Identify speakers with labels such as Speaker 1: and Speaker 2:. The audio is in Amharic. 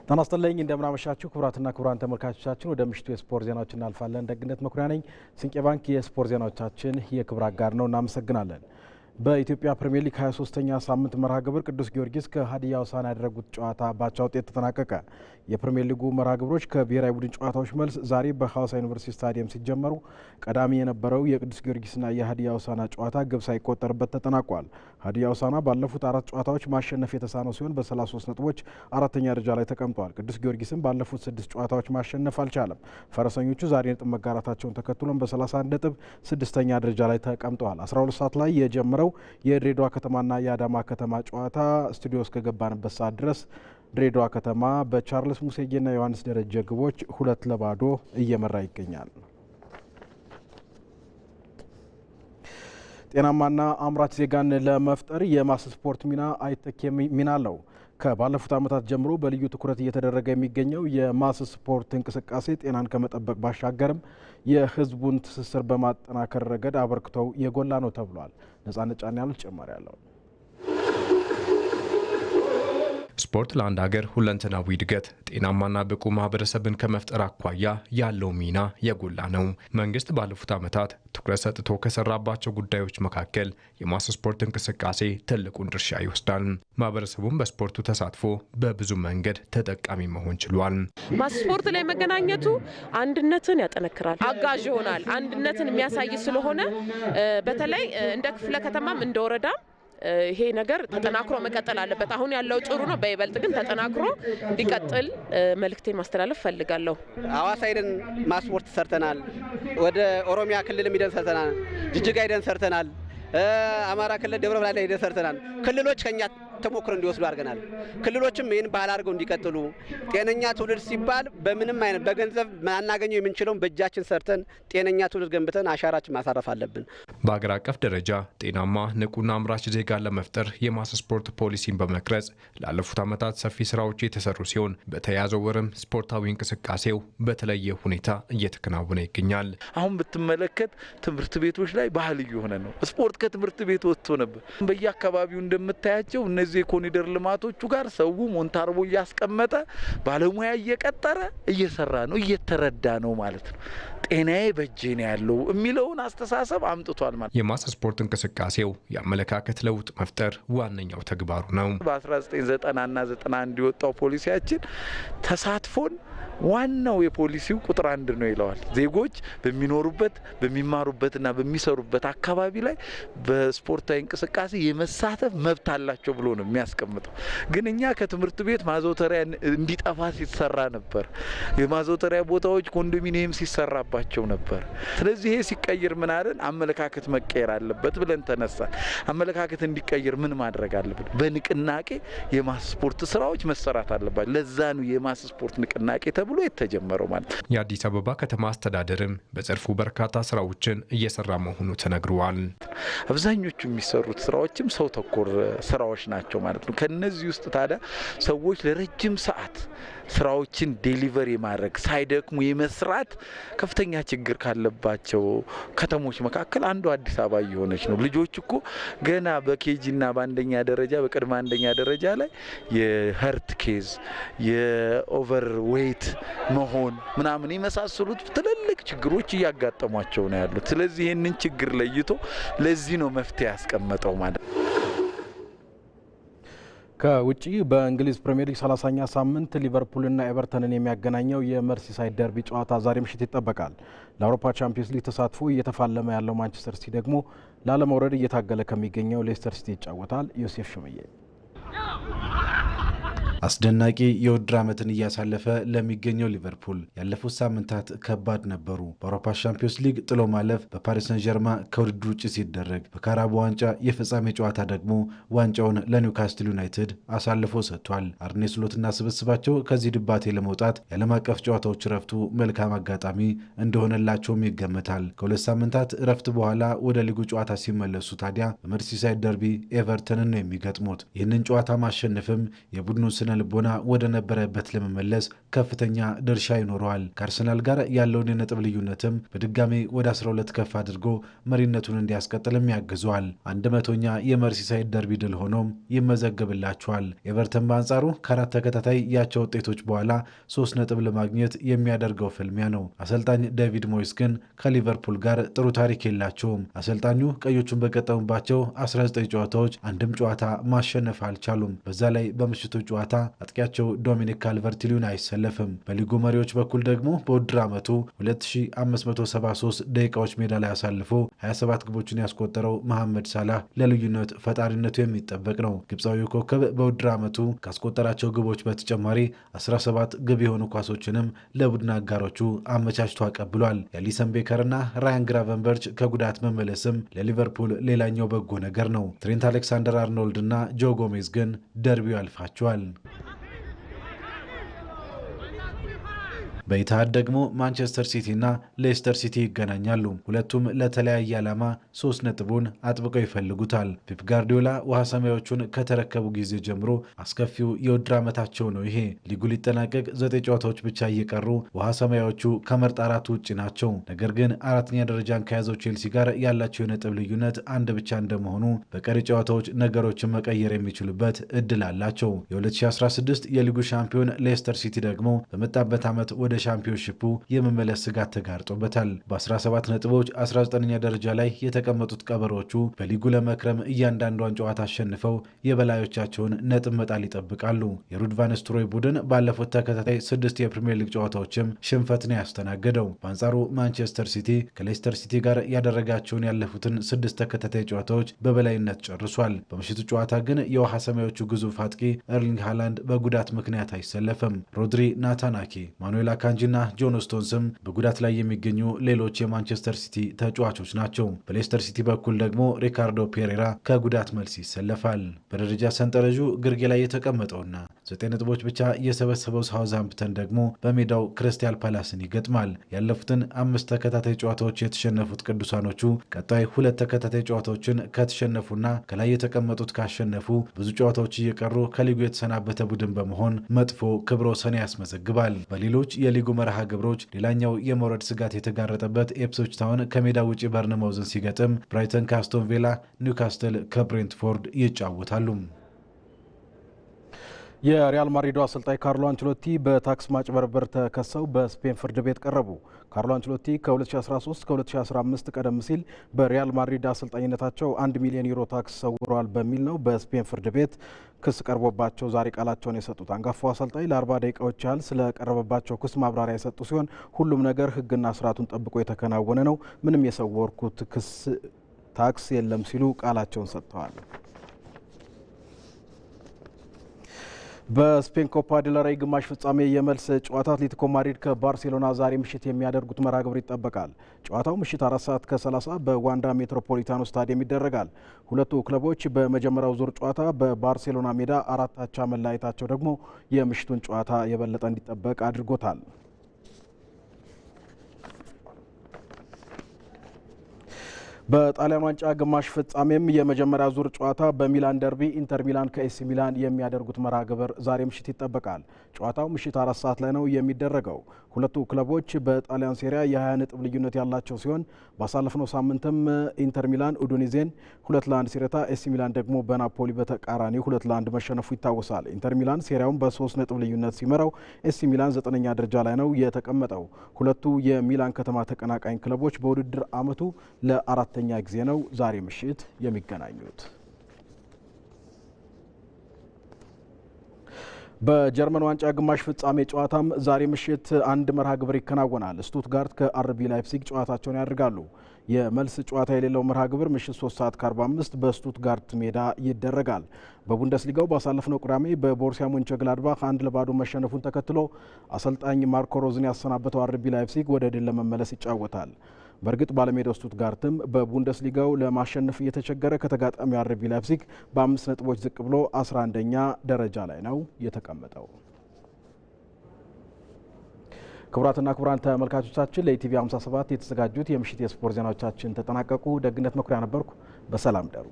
Speaker 1: ጤና ይስጥልኝ እንደምን አመሻችሁ ክቡራትና ክቡራን ተመልካቾቻችን ወደ ምሽቱ የስፖርት ዜናዎች እናልፋለን። ደግነት መኩሪያ ነኝ። ስንቄ ባንክ የስፖርት ዜናዎቻችን የክብር አጋር ነው። እናመሰግናለን። በኢትዮጵያ ፕሪሚየር ሊግ 23ኛ ሳምንት መርሃ ግብር ቅዱስ ጊዮርጊስ ከሀዲያ ሆሳዕና ያደረጉት ጨዋታ ባቻ ውጤት ተጠናቀቀ። የፕሪሚየር ሊጉ መርሃ ግብሮች ከብሔራዊ ቡድን ጨዋታዎች መልስ ዛሬ በሐዋሳ ዩኒቨርሲቲ ስታዲየም ሲጀመሩ ቀዳሚ የነበረው የቅዱስ ጊዮርጊስና የሀዲያ ሆሳዕና ጨዋታ ግብ ሳይቆጠርበት ተጠናቋል። ሀዲያ ሆሳዕና ባለፉት 4 ጨዋታዎች ማሸነፍ የተሳነው ሲሆን በ33 ነጥቦች አራተኛ ደረጃ ላይ ተቀምጧል። ቅዱስ ጊዮርጊስም ባለፉት 6 ጨዋታዎች ማሸነፍ አልቻለም። ፈረሰኞቹ ዛሬ ነጥብ መጋራታቸውን ተከትሎም በ31 ነጥብ 6ኛ ደረጃ ላይ ተቀምጠዋል። 12 ሰዓት ላይ የጀመረው የድሬዳዋ ከተማና የአዳማ ከተማ ጨዋታ ስቱዲዮ እስከገባንበት ሰዓት ድረስ ድሬዳዋ ከተማ በቻርልስ ሙሴጌና ዮሐንስ ደረጀ ግቦች 2-0 እየመራ ይገኛል። ጤናማና አምራች ዜጋን ለመፍጠር የማስ ስፖርት ሚና አይተኬ ሚና አለው። ከባለፉት ዓመታት ጀምሮ በልዩ ትኩረት እየተደረገ የሚገኘው የማስ ስፖርት እንቅስቃሴ ጤናን ከመጠበቅ ባሻገርም የሕዝቡን ትስስር በማጠናከር ረገድ አበርክቶው የጎላ ነው ተብሏል። ነጻነት ጫን ያለው ተጨማሪ ያለው
Speaker 2: ስፖርት ለአንድ ሀገር ሁለንተናዊ እድገት ጤናማና ብቁ ማህበረሰብን ከመፍጠር አኳያ ያለው ሚና የጎላ ነው። መንግስት ባለፉት ዓመታት ትኩረት ሰጥቶ ከሰራባቸው ጉዳዮች መካከል የማስ ስፖርት እንቅስቃሴ ትልቁን ድርሻ ይወስዳል። ማህበረሰቡም በስፖርቱ ተሳትፎ በብዙ መንገድ ተጠቃሚ መሆን ችሏል።
Speaker 3: ማስ ስፖርት ላይ መገናኘቱ አንድነትን ያጠነክራል፣ አጋዥ ይሆናል። አንድነትን የሚያሳይ ስለሆነ በተለይ እንደ ክፍለ ከተማም እንደ ወረዳ ይሄ ነገር ተጠናክሮ መቀጠል አለበት። አሁን ያለው ጥሩ ነው፣ በይበልጥ ግን ተጠናክሮ እንዲቀጥል መልእክቴን ማስተላለፍ ፈልጋለሁ።
Speaker 4: ሐዋሳ ሄደን ማስፖርት ሰርተናል። ወደ ኦሮሚያ ክልል ሄደን ሰርተናል። ጅጅጋ ሄደን ሰርተናል። አማራ ክልል ደብረ ብርሃን ሄደን ሰርተናል። ክልሎች ከኛ ተሞክሮ እንዲወስዱ አድርገናል። ክልሎችም ይህን ባህል አድርገው እንዲቀጥሉ ጤነኛ ትውልድ ሲባል በምንም አይነት በገንዘብ ማናገኘው የምንችለውን በእጃችን ሰርተን ጤነኛ ትውልድ ገንብተን አሻራችን ማሳረፍ አለብን።
Speaker 2: በአገር አቀፍ ደረጃ ጤናማ ንቁና አምራች ዜጋ ለመፍጠር የማስ ስፖርት ፖሊሲን በመቅረጽ ላለፉት ዓመታት ሰፊ ስራዎች የተሰሩ ሲሆን በተያያዘው ወርም ስፖርታዊ እንቅስቃሴው በተለየ ሁኔታ እየተከናወነ ይገኛል።
Speaker 5: አሁን ብትመለከት ትምህርት ቤቶች ላይ ባህል እየሆነ ነው። ስፖርት ከትምህርት ቤት ወጥቶ ነበር። በየአካባቢው እንደምታያቸው እነዚህ የኮሪደር ልማቶቹ ጋር ሰው ሞንታርቦ እያስቀመጠ ባለሙያ እየቀጠረ እየሰራ ነው፣ እየተረዳ ነው ማለት ነው። ጤናዬ በእጄ ነው ያለው የሚለውን አስተሳሰብ አምጥቷል ማለት።
Speaker 2: የማስ ስፖርት እንቅስቃሴው የአመለካከት ለውጥ መፍጠር ዋነኛው ተግባሩ ነው።
Speaker 5: በ1990 እና 91 የወጣው ፖሊሲያችን ተሳትፎን ዋናው የፖሊሲው ቁጥር 1 ነው ይለዋል። ዜጎች በሚኖሩበት በሚማሩበትና በሚሰሩበት አካባቢ ላይ በስፖርታዊ እንቅስቃሴ የመሳተፍ መብት አላቸው ብሎ ነው የሚያስቀምጠው። ግን እኛ ከትምህርት ቤት ማዘውተሪያ እንዲጠፋ ሲሰራ ነበር። የማዘውተሪያ ቦታዎች ኮንዶሚኒየም ሲሰራባቸው ነበር። ስለዚህ ይሄ ሲቀየር ምን አለን? አመለካከት መቀየር አለበት ብለን ተነሳን። አመለካከት እንዲቀየር ምን ማድረግ አለብን? በንቅናቄ የማስ ስፖርት ስራዎች መሰራት አለባቸው። ለዛ ነው የማስ ስፖርት ንቅናቄ ተብሎ የተጀመረው ማለት ነው።
Speaker 2: የአዲስ አበባ ከተማ አስተዳደርም በዘርፉ በርካታ ስራዎችን እየሰራ መሆኑ ተነግሯል።
Speaker 5: አብዛኞቹ የሚሰሩት ስራዎችም ሰው ተኮር ስራዎች ናቸው ማለት ነው። ከነዚህ ውስጥ ታዲያ ሰዎች ለረጅም ሰዓት ስራዎችን ዴሊቨር የማድረግ ሳይደክሙ የመስራት ከፍተኛ ችግር ካለባቸው ከተሞች መካከል አንዱ አዲስ አበባ እየሆነች ነው። ልጆች እኮ ገና በኬጂና በአንደኛ ደረጃ በቅድመ አንደኛ ደረጃ ላይ የሀርት ኬዝ የኦቨር ዌይት መሆን ምናምን የመሳሰሉት ትልልቅ ችግሮች እያጋጠሟቸው ነው ያሉት። ስለዚህ ይህንን ችግር ለይቶ ለዚህ ነው መፍትሄ ያስቀመጠው ማለት ነው።
Speaker 1: ከውጪ በእንግሊዝ ፕሪሚየር ሊግ 30ኛ ሳምንት ሊቨርፑልና ኤቨርተንን የሚያገናኘው የመርሲሳይድ ደርቢ ጨዋታ ዛሬ ምሽት ይጠበቃል። ለአውሮፓ ቻምፒየንስ ሊግ ተሳትፎ እየተፋለመ ያለው ማንቸስተር ሲቲ ደግሞ ላለመውረድ እየታገለ ከሚገኘው ሌስተር ሲቲ ይጫወታል። ዮሴፍ ሽምዬ
Speaker 6: አስደናቂ የውድድር ዓመትን እያሳለፈ ለሚገኘው ሊቨርፑል ያለፉት ሳምንታት ከባድ ነበሩ። በአውሮፓ ቻምፒዮንስ ሊግ ጥሎ ማለፍ በፓሪስ ሰን ጀርማ ከውድድር ውጭ ሲደረግ፣ በካራቦ ዋንጫ የፍጻሜ ጨዋታ ደግሞ ዋንጫውን ለኒውካስትል ዩናይትድ አሳልፎ ሰጥቷል። አርኔ ስሎትና ስብስባቸው ከዚህ ድባቴ ለመውጣት የዓለም አቀፍ ጨዋታዎች ረፍቱ መልካም አጋጣሚ እንደሆነላቸውም ይገመታል። ከ2 ሳምንታት ረፍት በኋላ ወደ ሊጉ ጨዋታ ሲመለሱ ታዲያ በመርሲሳይድ ደርቢ ኤቨርተንን ነው የሚገጥሙት። ይህንን ጨዋታ ማሸነፍም የቡድኑ ስነ ልቦና ወደ ነበረበት ለመመለስ ከፍተኛ ድርሻ ይኖረዋል። ከአርሰናል ጋር ያለውን የነጥብ ልዩነትም በድጋሚ ወደ 12 ከፍ አድርጎ መሪነቱን እንዲያስቀጥልም ያግዘዋል። 100ኛ የመርሲሳይድ ደርቢ ድል ሆኖም ይመዘግብላቸዋል። ኤቨርተን በአንጻሩ ከ4 ተከታታይ ያቻ ውጤቶች በኋላ 3 ነጥብ ለማግኘት የሚያደርገው ፍልሚያ ነው። አሰልጣኝ ዴቪድ ሞይስ ግን ከሊቨርፑል ጋር ጥሩ ታሪክ የላቸውም። አሰልጣኙ ቀዮቹን በቀጠሙባቸው 19 ጨዋታዎች አንድም ጨዋታ ማሸነፍ አልቻሉም። በዛ ላይ በምሽቱ ጨዋታ አጥቂያቸው ዶሚኒክ ካልቨርት-ሊዩን አይሰለፍም። በሊጉ መሪዎች በኩል ደግሞ በውድድር ዓመቱ 2573 ደቂቃዎች ሜዳ ላይ አሳልፎ 27 ግቦችን ያስቆጠረው መሐመድ ሳላህ ለልዩነት ፈጣሪነቱ የሚጠበቅ ነው። ግብፃዊው ኮከብ በውድድር ዓመቱ ካስቆጠራቸው ግቦች በተጨማሪ 17 ግብ የሆኑ ኳሶችንም ለቡድን አጋሮቹ አመቻችቶ አቀብሏል። የአሊሰን ቤከርና ራያን ግራቨንበርች ከጉዳት መመለስም ለሊቨርፑል ሌላኛው በጎ ነገር ነው። ትሬንት አሌክሳንደር አርኖልድ እና ጆ ጎሜዝ ግን ደርቢው ያልፋቸዋል። በኢትሃድ ደግሞ ማንቸስተር ሲቲ እና ሌስተር ሲቲ ይገናኛሉ። ሁለቱም ለተለያየ ዓላማ 3 ነጥቡን አጥብቀው ይፈልጉታል። ፔፕ ጋርዲዮላ ውሃ ሰማያዎቹን ከተረከቡ ጊዜ ጀምሮ አስከፊው የውድድር ዓመታቸው ነው ይሄ። ሊጉ ሊጠናቀቅ 9 ጨዋታዎች ብቻ እየቀሩ ውሃ ሰማያዎቹ ከመርጥ 4 ውጭ ናቸው። ነገር ግን 4ኛ ደረጃን ከያዘው ቼልሲ ጋር ያላቸው የነጥብ ልዩነት 1 ብቻ እንደመሆኑ በቀሪ ጨዋታዎች ነገሮችን መቀየር የሚችሉበት እድል አላቸው። የ2016 የሊጉ ሻምፒዮን ሌስተር ሲቲ ደግሞ በመጣበት ዓመት ወደ ሻምፒዮንሺፑ የመመለስ ስጋት ተጋርጦበታል። በ17 ነጥቦች 19ኛ ደረጃ ላይ የተቀመጡት ቀበሮቹ በሊጉ ለመክረም እያንዳንዷን ጨዋታ አሸንፈው የበላዮቻቸውን ነጥብ መጣል ይጠብቃሉ። የሩድ ቫን ኒስተልሮይ ቡድን ባለፉት ተከታታይ 6 የፕሪሚየር ሊግ ጨዋታዎችም ሽንፈትን ያስተናገደው። በአንጻሩ ማንቸስተር ሲቲ ከሌስተር ሲቲ ጋር ያደረጋቸውን ያለፉትን 6 ተከታታይ ጨዋታዎች በበላይነት ጨርሷል። በምሽቱ ጨዋታ ግን የውሃ ሰማዮቹ ግዙፍ አጥቂ ኤርሊንግ ሃላንድ በጉዳት ምክንያት አይሰለፍም። ሮድሪ፣ ናታን አኬ፣ ማኑኤል አካንጂና ጆን ስቶንስም በጉዳት ላይ የሚገኙ ሌሎች የማንቸስተር ሲቲ ተጫዋቾች ናቸው። በሌስተር ሲቲ በኩል ደግሞ ሪካርዶ ፔሬራ ከጉዳት መልስ ይሰለፋል። በደረጃ ሰንጠረዡ ግርጌ ላይ የተቀመጠውና 9 ነጥቦች ብቻ የሰበሰበው ሳውዝሃምፕተን ደግሞ በሜዳው ክሪስታል ፓላስን ይገጥማል። ያለፉትን 5 ተከታታይ ጨዋታዎች የተሸነፉት ቅዱሳኖቹ ቀጣይ 2 ተከታታይ ጨዋታዎችን ከተሸነፉና ከላይ የተቀመጡት ካሸነፉ ብዙ ጨዋታዎች እየቀሩ ከሊጉ የተሰናበተ ቡድን በመሆን መጥፎ ክብረ ወሰን ያስመዘግባል። በሌሎች የሊጉ መርሃ ግብሮች ሌላኛው የመውረድ ስጋት የተጋረጠበት ኢፕስዊች ታውን ከሜዳ ውጪ በርንማውዝን ሲገጥም፣ ብራይተን ከአስቶን ቪላ፣ ኒውካስትል ከብሬንትፎርድ ይጫወታሉ።
Speaker 1: የሪያል ማድሪዱ አሰልጣኝ ካርሎ አንቸሎቲ በታክስ ማጭበርበር ተከሰው በስፔን ፍርድ ቤት ቀረቡ። ካርሎ አንቸሎቲ ከ2013 ከ2015 ቀደም ሲል በሪያል ማድሪድ አሰልጣኝነታቸው 1 ሚሊዮን ዩሮ ታክስ ሰውረዋል በሚል ነው በስፔን ፍርድ ቤት ክስ ቀርቦባቸው ዛሬ ቃላቸውን የሰጡት። አንጋፋው አሰልጣኝ ለ40 ደቂቃዎች ያህል ስለቀረበባቸው ክስ ማብራሪያ የሰጡ ሲሆን ሁሉም ነገር ሕግና ስርዓቱን ጠብቆ የተከናወነ ነው፣ ምንም የሰወርኩት ክስ ታክስ የለም ሲሉ ቃላቸውን ሰጥተዋል። በስፔን ኮፓ ዴል ሬይ ግማሽ ፍጻሜ የመልስ ጨዋታ አትሌቲኮ ማድሪድ ከባርሴሎና ዛሬ ምሽት የሚያደርጉት መርሃ ግብር ይጠበቃል። ጨዋታው ምሽት 4:30 በዋንዳ ሜትሮፖሊታኖ ስታዲየም ይደረጋል። ሁለቱ ክለቦች በመጀመሪያው ዙር ጨዋታ በባርሴሎና ሜዳ 4 አቻ መለያየታቸው ደግሞ የምሽቱን ጨዋታ የበለጠ እንዲጠበቅ አድርጎታል። በጣሊያን ዋንጫ ግማሽ ፍጻሜም የመጀመሪያ ዙር ጨዋታ በሚላን ደርቢ ኢንተር ሚላን ከኤሲ ሚላን የሚያደርጉት መርሃ ግብር ዛሬ ምሽት ይጠበቃል። ጨዋታው ምሽት 4 ሰዓት ላይ ነው የሚደረገው። ሁለቱ ክለቦች በጣሊያን ሴሪያ የ20 ነጥብ ልዩነት ያላቸው ሲሆን ባሳለፍነው ሳምንትም ኢንተር ሚላን ኡዱኒዜን 2-1 ሲረታ፣ ኤሲ ሚላን ደግሞ በናፖሊ በተቃራኒው 2-1 መሸነፉ ይታወሳል። ኢንተር ሚላን ሴሪያውን በ3 ነጥብ ልዩነት ሲመራው፣ ኤሲ ሚላን 9ኛ ደረጃ ላይ ነው የተቀመጠው። ሁለቱ የሚላን ከተማ ተቀናቃኝ ክለቦች በውድድር ዓመቱ ለ4ኛ ጊዜ ነው ዛሬ ምሽት የሚገናኙት። በጀርመን ዋንጫ ግማሽ ፍጻሜ ጨዋታም ዛሬ ምሽት አንድ መርሃ ግብር ይከናወናል። ስቱትጋርት ከአርቢ ላይፕሲግ ጨዋታቸውን ያደርጋሉ። የመልስ ጨዋታ የሌለው መርሃ ግብር ምሽት 3:45 በስቱትጋርት ሜዳ ይደረጋል። በቡንደስሊጋው ባሳለፍነው ቅዳሜ በቦሩሲያ ሞንቸግላድባህ 1-0 መሸነፉን ተከትሎ አሰልጣኝ ማርኮ ሮዝን ያሰናበተው አርቢ ላይፕሲግ ወደ ድል ለመመለስ ይጫወታል። በእርግጥ ባለሜዳው ስቱትጋርትም በቡንደስሊጋው ለማሸነፍ እየተቸገረ ከተጋጣሚ አርቢ ላይፕሲግ በ5 ነጥቦች ዝቅ ብሎ 11ኛ ደረጃ ላይ ነው የተቀመጠው። ክቡራትና ክቡራን ተመልካቾቻችን ለኢቲቪ 57 የተዘጋጁት የምሽት የስፖርት ዜናዎቻችን ተጠናቀቁ። ደግነት መኩሪያ ነበርኩ። በሰላም ደሩ።